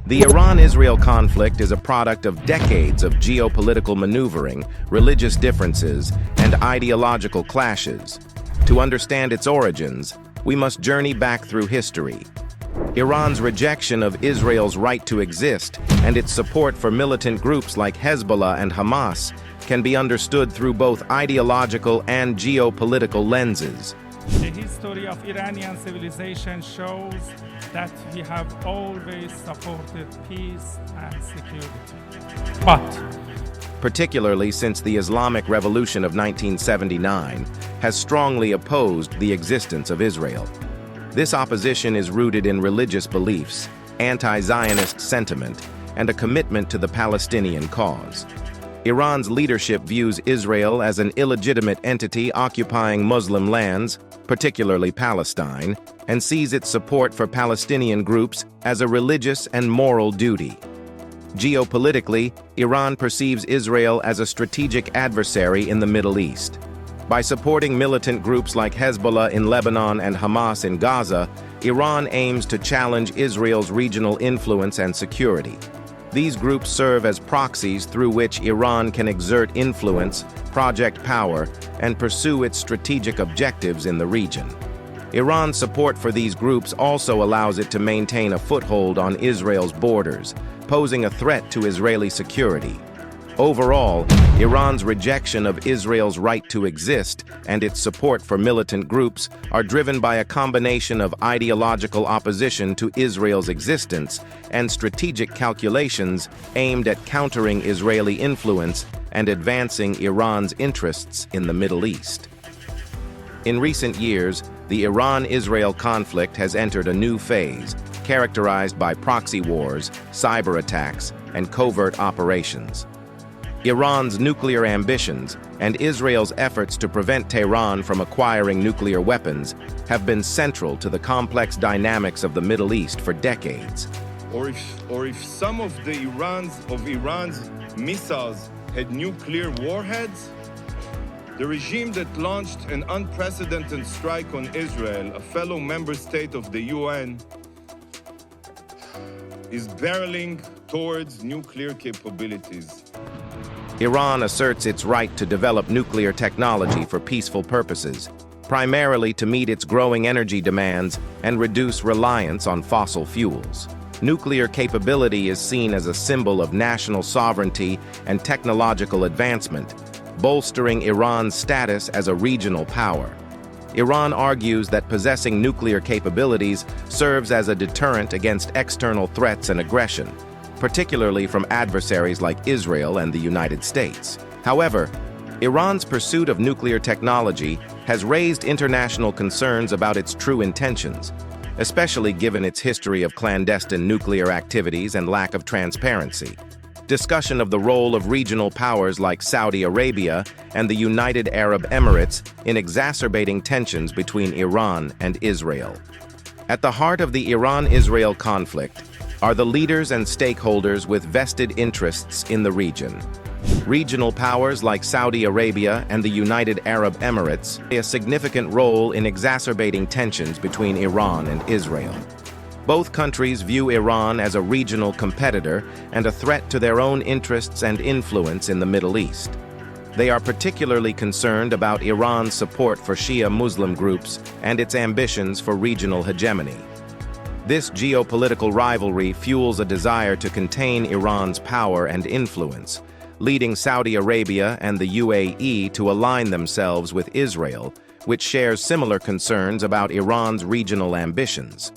The Iran-Israel conflict is a product of decades of geopolitical maneuvering, religious differences, and ideological clashes. To understand its origins, we must journey back through history. Iran's rejection of Israel's right to exist and its support for militant groups like Hezbollah and Hamas can be understood through both ideological and geopolitical lenses. The history of Iranian civilization shows that we have always supported peace and security. But particularly since the Islamic Revolution of 1979, has strongly opposed the existence of Israel. This opposition is rooted in religious beliefs, anti-Zionist sentiment, and a commitment to the Palestinian cause. Iran's leadership views Israel as an illegitimate entity occupying Muslim lands, particularly Palestine, and sees its support for Palestinian groups as a religious and moral duty. Geopolitically, Iran perceives Israel as a strategic adversary in the Middle East. By supporting militant groups like Hezbollah in Lebanon and Hamas in Gaza, Iran aims to challenge Israel's regional influence and security. These groups serve as proxies through which Iran can exert influence, project power, and pursue its strategic objectives in the region. Iran's support for these groups also allows it to maintain a foothold on Israel's borders, posing a threat to Israeli security. Overall, Iran's rejection of Israel's right to exist and its support for militant groups are driven by a combination of ideological opposition to Israel's existence and strategic calculations aimed at countering Israeli influence and advancing Iran's interests in the Middle East. In recent years, the Iran-Israel conflict has entered a new phase, characterized by proxy wars, cyber attacks, and covert operations. Iran's nuclear ambitions and Israel's efforts to prevent Tehran from acquiring nuclear weapons have been central to the complex dynamics of the Middle East for decades. Or if some of Iran's missiles had nuclear warheads, the regime that launched an unprecedented strike on Israel, a fellow member state of the UN, is barreling towards nuclear capabilities. Iran asserts its right to develop nuclear technology for peaceful purposes, primarily to meet its growing energy demands and reduce reliance on fossil fuels. Nuclear capability is seen as a symbol of national sovereignty and technological advancement, bolstering Iran's status as a regional power. Iran argues that possessing nuclear capabilities serves as a deterrent against external threats and aggression, particularly from adversaries like Israel and the United States. However, Iran's pursuit of nuclear technology has raised international concerns about its true intentions, especially given its history of clandestine nuclear activities and lack of transparency. Discussion of the role of regional powers like Saudi Arabia and the United Arab Emirates in exacerbating tensions between Iran and Israel. At the heart of the Iran-Israel conflict are the leaders and stakeholders with vested interests in the region. Regional powers like Saudi Arabia and the United Arab Emirates play a significant role in exacerbating tensions between Iran and Israel. Both countries view Iran as a regional competitor and a threat to their own interests and influence in the Middle East. They are particularly concerned about Iran's support for Shia Muslim groups and its ambitions for regional hegemony. This geopolitical rivalry fuels a desire to contain Iran's power and influence, leading Saudi Arabia and the UAE to align themselves with Israel, which shares similar concerns about Iran's regional ambitions.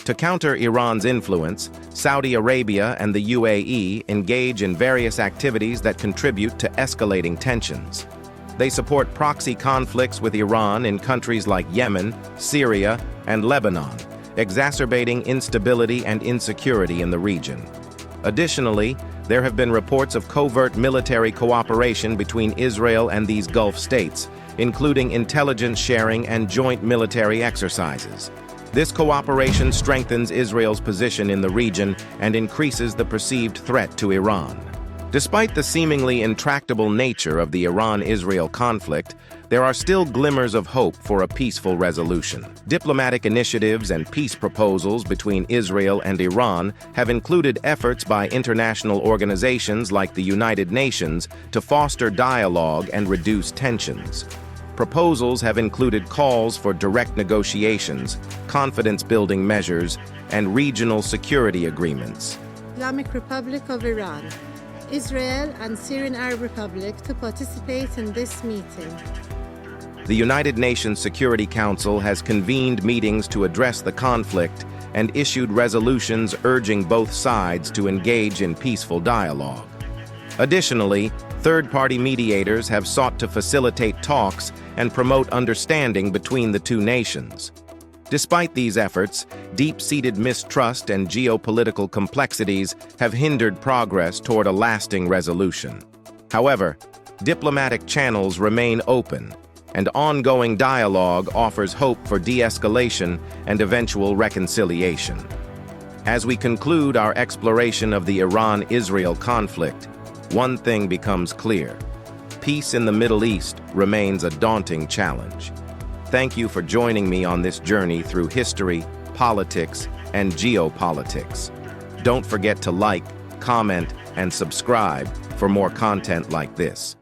To counter Iran's influence, Saudi Arabia and the UAE engage in various activities that contribute to escalating tensions. They support proxy conflicts with Iran in countries like Yemen, Syria, and Lebanon, exacerbating instability and insecurity in the region. Additionally, there have been reports of covert military cooperation between Israel and these Gulf states, including intelligence sharing and joint military exercises. This cooperation strengthens Israel's position in the region and increases the perceived threat to Iran. Despite the seemingly intractable nature of the Iran-Israel conflict, there are still glimmers of hope for a peaceful resolution. Diplomatic initiatives and peace proposals between Israel and Iran have included efforts by international organizations like the United Nations to foster dialogue and reduce tensions. Proposals have included calls for direct negotiations, confidence-building measures, and regional security agreements. Islamic Republic of Iran, Israel and Syrian Arab Republic to participate in this meeting. The United Nations Security Council has convened meetings to address the conflict and issued resolutions urging both sides to engage in peaceful dialogue. Additionally, third-party mediators have sought to facilitate talks and promote understanding between the two nations. Despite these efforts, deep-seated mistrust and geopolitical complexities have hindered progress toward a lasting resolution. However, diplomatic channels remain open, and ongoing dialogue offers hope for de-escalation and eventual reconciliation. As we conclude our exploration of the Iran-Israel conflict, one thing becomes clear: peace in the Middle East remains a daunting challenge. Thank you for joining me on this journey through history, politics, and geopolitics. Don't forget to like, comment, and subscribe for more content like this.